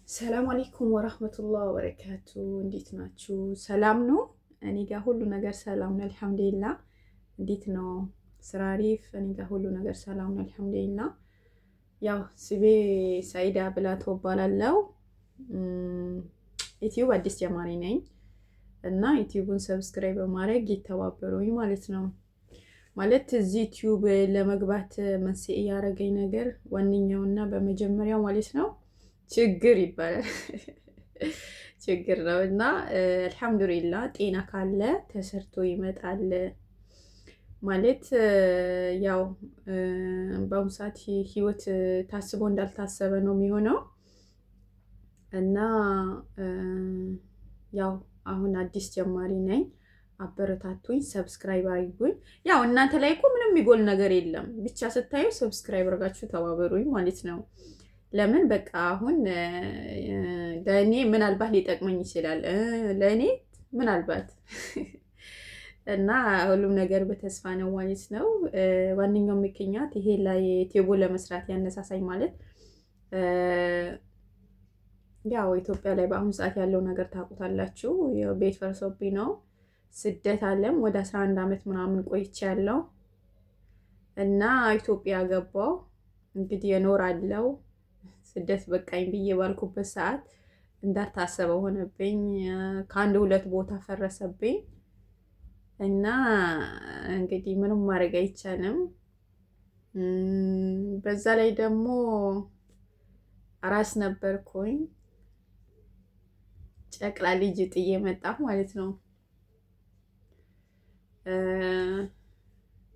ሰላም አለይኩም ወራህመቱላህ ወበረካቱ። እንዴት ናችሁ? ሰላም ነው? እኔ ጋር ሁሉ ነገር ሰላም ነው አልሐምዱሊላህ። እንዴት ነው ስራ አሪፍ? እኔ ጋር ሁሉ ነገር ሰላም ነው አልሐምዱሊላህ። ያው ስቤ ሰኢዳ ብላቶ እባላለሁ። ዩቲዩብ አዲስ ጀማሪ ነኝ እና ዩቲዩቡን ሰብስክራይብ በማድረግ ይተባበሩኝ ማለት ነው። ማለት እዚህ ዩቲዩብ ለመግባት መንስኤ ያደረገኝ ነገር ዋነኛውና በመጀመሪያው ማለት ነው ችግር ይባላል ችግር ነው እና አልሐምዱሊላህ ጤና ካለ ተሰርቶ ይመጣል ማለት ያው በአሁኑ ሰዓት ህይወት ታስቦ እንዳልታሰበ ነው የሚሆነው እና ያው አሁን አዲስ ጀማሪ ነኝ። አበረታቱኝ፣ ሰብስክራይብ አድርጉኝ። ያው እናንተ ላይ እኮ ምንም የሚጎል ነገር የለም። ብቻ ስታዩ ሰብስክራይብ አድርጋችሁ ተባበሩኝ ማለት ነው። ለምን በቃ አሁን ለእኔ ምናልባት ሊጠቅመኝ ይችላል ለእኔ ምናልባት እና ሁሉም ነገር በተስፋ ነው ማለት ነው። ዋነኛው ምክንያት ይሄ ላይ ዩቲዩብ ለመስራት ያነሳሳኝ ማለት ያው ኢትዮጵያ ላይ በአሁኑ ሰዓት ያለው ነገር ታውቁታላችሁ። ቤት ፈርሶብኝ ነው ስደት አለም ወደ 11 ዓመት ምናምን ቆይቻለሁ እና ኢትዮጵያ ገባሁ። እንግዲህ እኖራለሁ ስደት በቃኝ ብዬ ባልኩበት ሰዓት እንዳታሰበው ሆነብኝ። ከአንድ ሁለት ቦታ ፈረሰብኝ እና እንግዲህ ምንም ማድረግ አይቻልም። በዛ ላይ ደግሞ አራስ ነበርኩኝ። ጨቅላ ልጅ ጥዬ መጣሁ ማለት ነው።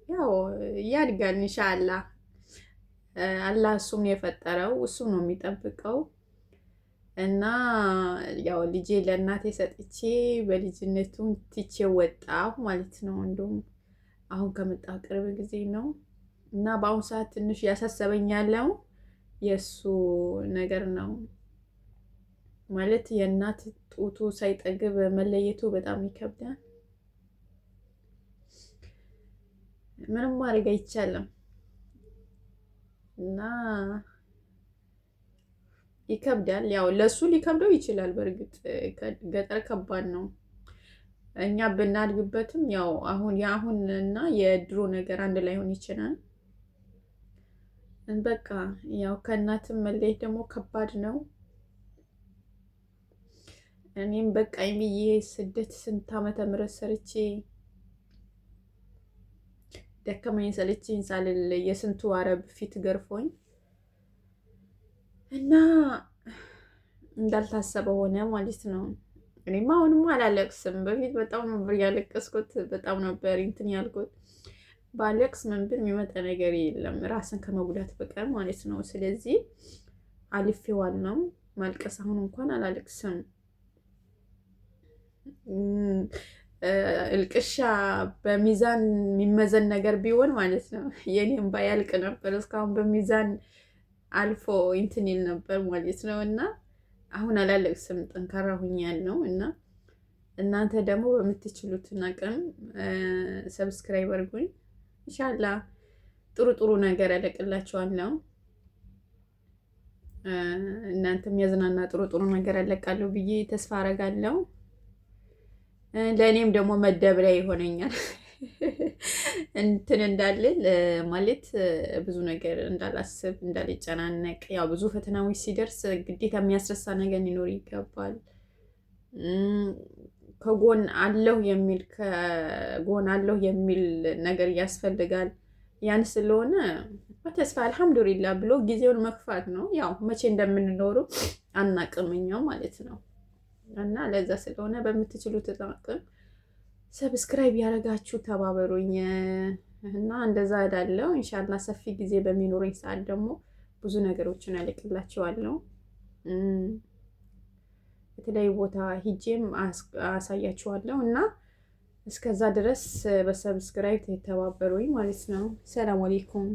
ያው ያድጋል ኢንሻአላህ። አላህ እሱም የፈጠረው እሱም ነው የሚጠብቀው እና ያው ልጄ ለእናቴ ሰጥቼ በልጅነቱ ትቼ ወጣሁ ማለት ነው። እንደውም አሁን ከመጣሁ ቅርብ ጊዜ ነው እና በአሁኑ ሰዓት ትንሽ ያሳሰበኝ ያለው የእሱ ነገር ነው ማለት የእናት ጡቱ ሳይጠግብ መለየቱ በጣም ይከብዳል። ምንም ማድረግ አይቻልም እና ይከብዳል። ያው ለሱ ሊከብደው ይችላል። በእርግጥ ገጠር ከባድ ነው። እኛ ብናድግበትም ያው አሁን የአሁን እና የድሮ ነገር አንድ ላይ ሆን ይችላል። በቃ ያው ከእናትም መለየት ደግሞ ከባድ ነው። እኔም በቃኝ ብዬ ስደት ስንት ዓመተ ምህረት ሰርቼ ደከመኝ ሰለቸኝ ሳልል የስንቱ አረብ ፊት ገርፎኝ እና እንዳልታሰበ ሆነ ማለት ነው። እኔማ አሁንም አላለቅስም። በፊት በጣም ነበር ያለቀስኩት፣ በጣም ነበር እንትን ያልኩት። ባለቅስ ምን ብል የሚመጣ ነገር የለም ራስን ከመጉዳት በቀር ማለት ነው። ስለዚህ አልፌዋለሁ። ማልቀስ አሁን እንኳን አላለቅስም። እልቅሻ በሚዛን የሚመዘን ነገር ቢሆን ማለት ነው የኔም ባያልቅ ነበር። እስካሁን በሚዛን አልፎ እንትን ይል ነበር ማለት ነው። እና አሁን አላለቅስም፣ ጠንካራ ሁኛለሁ። እና እናንተ ደግሞ በምትችሉትን አቅም ሰብስክራይብ አድርጉኝ። ኢንሻአላህ ጥሩ ጥሩ ነገር ያለቅላችኋለሁ። እናንተም ያዝናና ጥሩ ጥሩ ነገር ያለቃለሁ ብዬ ተስፋ አረጋለሁ። ለእኔም ደግሞ መደብሪያ ይሆነኛል እንትን እንዳልል ማለት ብዙ ነገር እንዳላስብ እንዳልጨናነቅ። ያው ብዙ ፈተናዎች ሲደርስ ግዴታ የሚያስረሳ ነገር ሊኖር ይገባል። ከጎን አለሁ የሚል ነገር ያስፈልጋል። ያን ስለሆነ በተስፋ አልሐምዱሊላህ ብሎ ጊዜውን መግፋት ነው። ያው መቼ እንደምንኖሩ አናቅምኛው ማለት ነው። እና ለዛ ስለሆነ በምትችሉት አቅም ሰብስክራይብ ያደረጋችሁ ተባበሩኝ እና እንደዛ እላለሁ። ኢንሻአላህ ሰፊ ጊዜ በሚኖረኝ ሰዓት ደግሞ ብዙ ነገሮችን አለቅላችኋለሁ። የተለያዩ ቦታ ሂጄም አሳያችኋለሁ እና እስከዛ ድረስ በሰብስክራይብ ተባበሩኝ ማለት ነው። ሰላም አለይኩም።